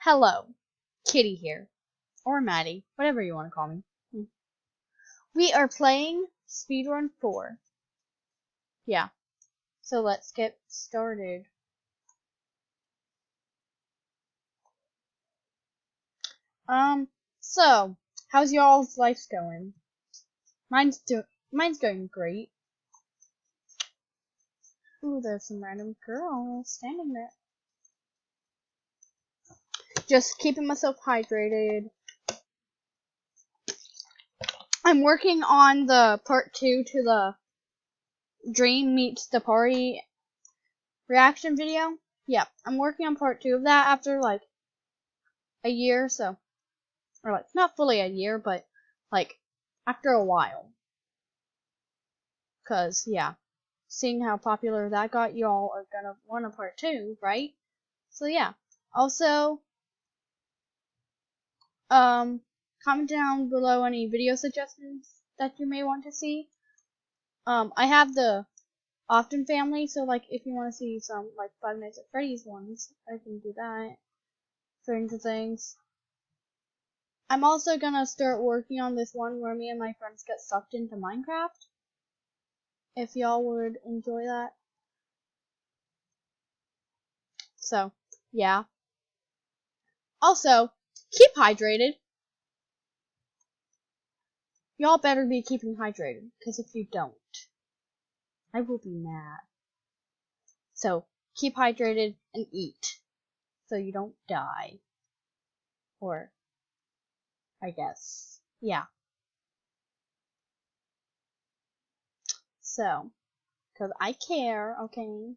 Hello, Kitty here. Or Maddie, whatever you want to call me. We are playing Speedrun 4. Yeah, so let's get started. So, how's y'all's life going? Mine's going great. Ooh, there's some random girl standing there. Just keeping myself hydrated. I'm working on the part 2 to the Dream Meets the Party reaction video. Yeah, I'm working on part 2 of that after like a year, so. Or like, not fully a year, but like after a while. Cause yeah, seeing how popular that got, y'all are gonna want a part 2, right? So yeah. Also, comment down below any video suggestions that you may want to see. I have the Often family, so like if you want to see some like 5 Nights at Freddy's ones, I can do that. Stranger Things. I'm also gonna start working on this one where me and my friends get sucked into Minecraft. If y'all would enjoy that. So, yeah. Also, keep hydrated. Y'all better be keeping hydrated, because if you don't, I will be mad. So, keep hydrated and eat, so you don't die. Or, I guess, yeah. So, because I care, okay?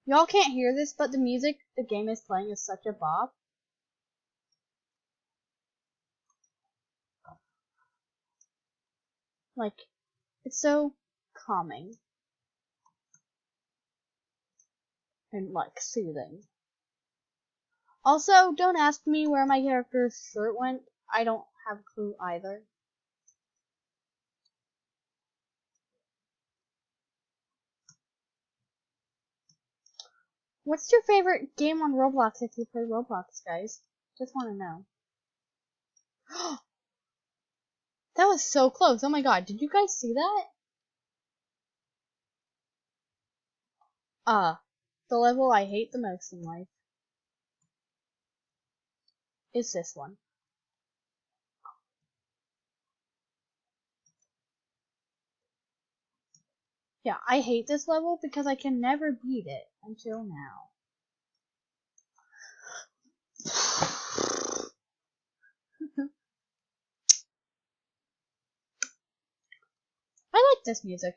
Y'all can't hear this, but the music the game is playing is such a bop. Like, it's so calming. And, like, soothing. Also, don't ask me where my character's shirt went. I don't have a clue either. What's your favorite game on Roblox if you play Roblox, guys? Just want to know. That was so close. Oh my god, did you guys see that? The level I hate the most in life is this one. Yeah, I hate this level because I can never beat it until now. I like this music.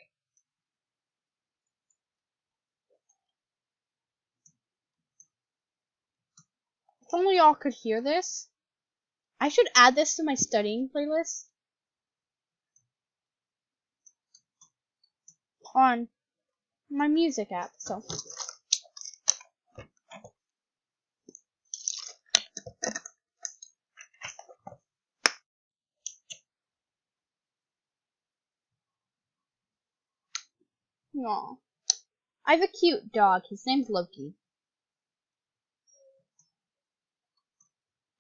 If only y'all could hear this. I should add this to my studying playlist on my music app, so. Aw. I have a cute dog. His name's Loki.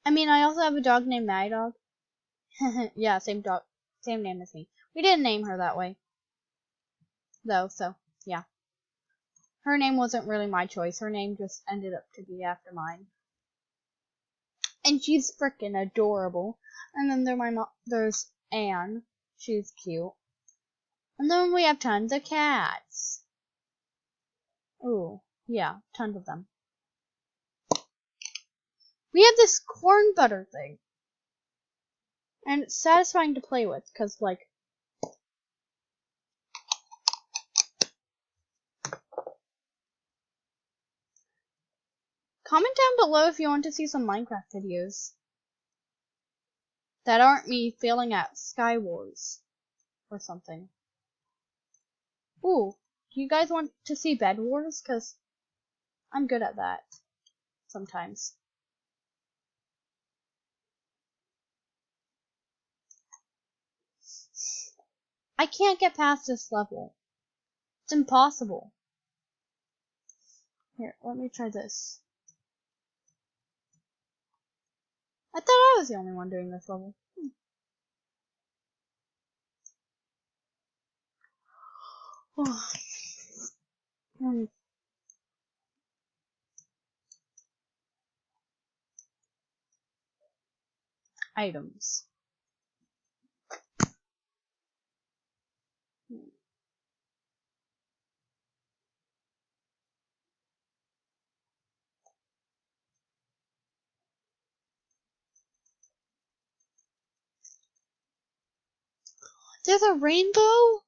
I mean, I also have a dog named Mad Dog. Yeah, same dog, same name as me. We didn't name her that way, though, so, yeah. Her name wasn't really my choice. Her name just ended up to be after mine. And she's frickin' adorable. And then there's Anne. She's cute. And then we have tons of cats. Ooh, yeah, tons of them. We have this corn butter thing. And it's satisfying to play with, because, like, comment down below if you want to see some Minecraft videos that aren't me failing at Sky Wars or something. Ooh, do you guys want to see Bed Wars? Because I'm good at that sometimes. I can't get past this level. It's impossible. Here, let me try this. I thought I was the only one doing this level. Items. There's a rainbow?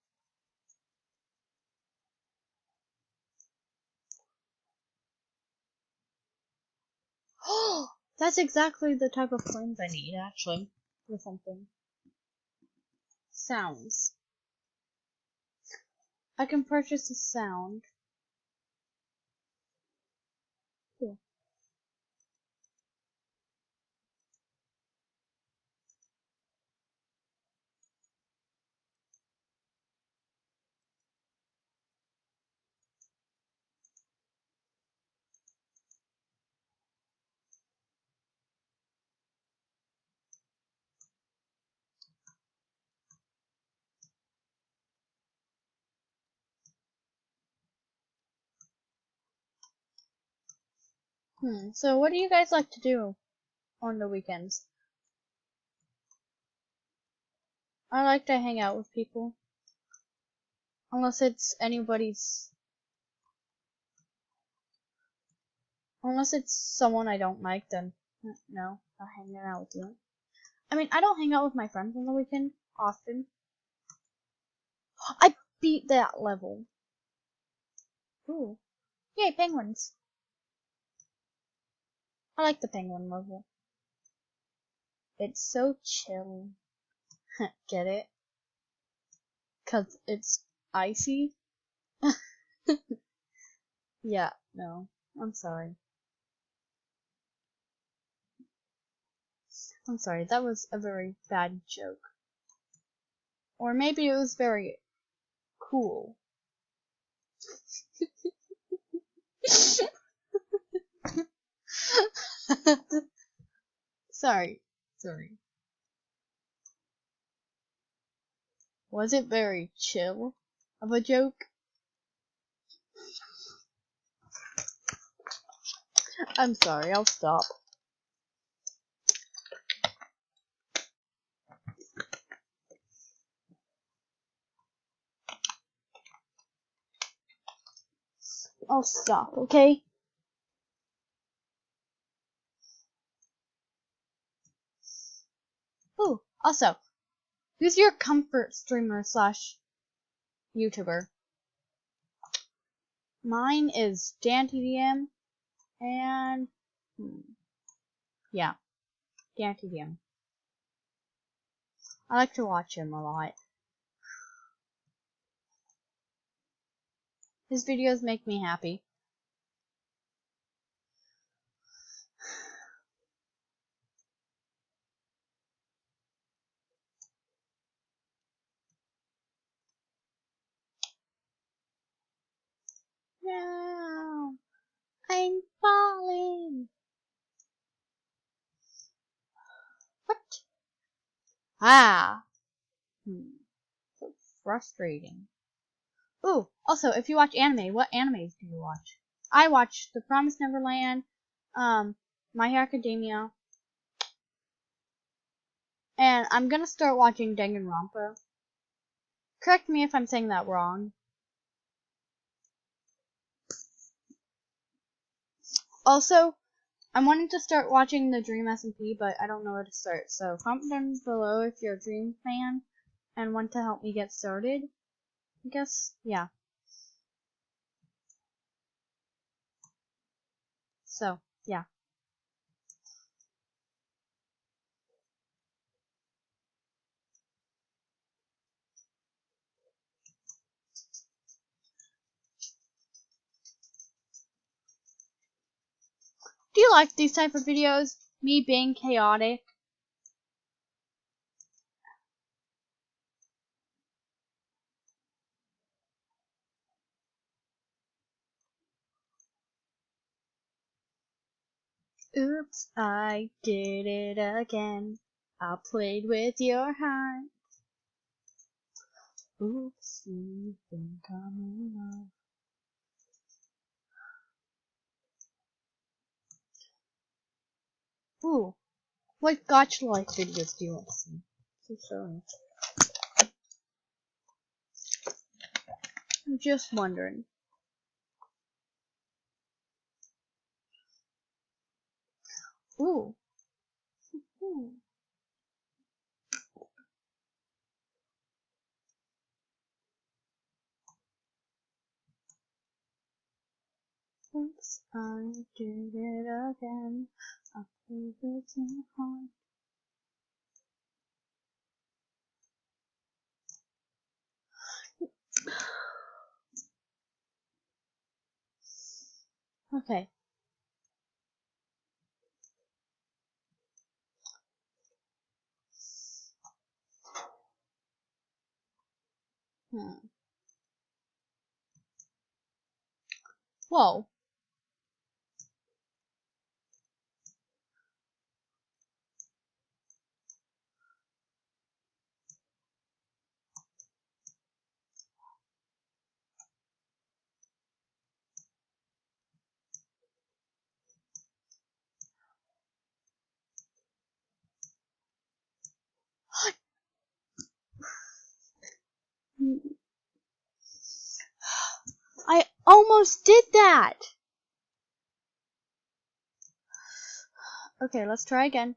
Oh, that's exactly the type of planes I need, actually, or something. Sounds. I can purchase a sound. Cool. So what do you guys like to do on the weekends? I like to hang out with people. Unless it's someone I don't like, then no, not hanging out with you. I mean, I don't hang out with my friends on the weekend often. I beat that level. Ooh. Yay, penguins. I like the penguin level. It's so chill. Get it? 'Cause it's icy? Yeah, no. I'm sorry. I'm sorry, that was a very bad joke. Or maybe it was very cool. Sorry. Was it very chill of a joke? I'm sorry, I'll stop. I'll stop, okay? Ooh, also, who's your comfort streamer slash YouTuber? Mine is DanTDM and yeah, DanTDM. I like to watch him a lot. His videos make me happy. No, I'm falling. What? Ah. So frustrating. Ooh, also, if you watch anime, what animes do you watch? I watch The Promised Neverland, My Hero Academia, and I'm gonna start watching Danganronpa. Correct me if I'm saying that wrong. Also, I'm wanting to start watching the Dream SMP, but I don't know where to start. So comment down below if you're a Dream fan and want to help me get started. I guess, yeah. So, yeah. Do you like these type of videos? Me being chaotic? Oops, I did it again. I played with your heart. Oops, you think I'm in love. Ooh, what gotcha life videos do you want to see? So sorry. I'm just wondering. Ooh. Ooh. Oops, I did it again. I played with your heart. Okay. Whoa. I almost did that! Okay, let's try again.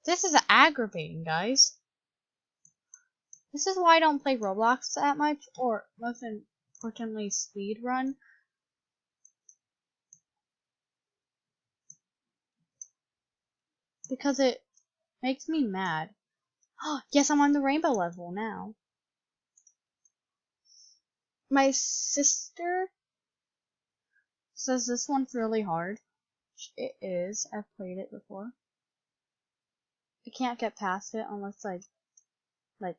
This is aggravating, guys. This is why I don't play Roblox that much, or most importantly, speedrun. Because it makes me mad. Yes, I'm on the rainbow level now. My sister says this one's really hard. It is. I've played it before. I can't get past it unless I, like,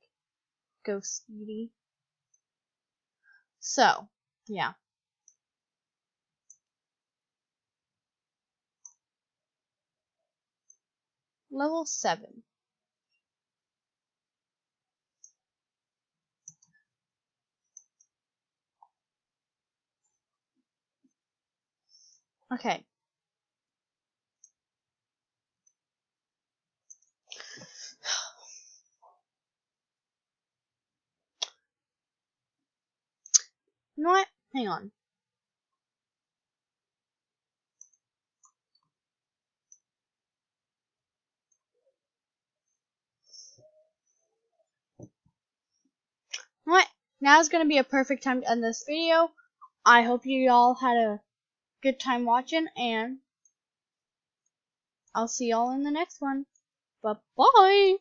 go speedy. So, yeah. Level 7. Okay. You know what? Hang on. You know what? Now's gonna be a perfect time to end this video. I hope you all had a good time watching, and I'll see y'all in the next one. Bye-bye!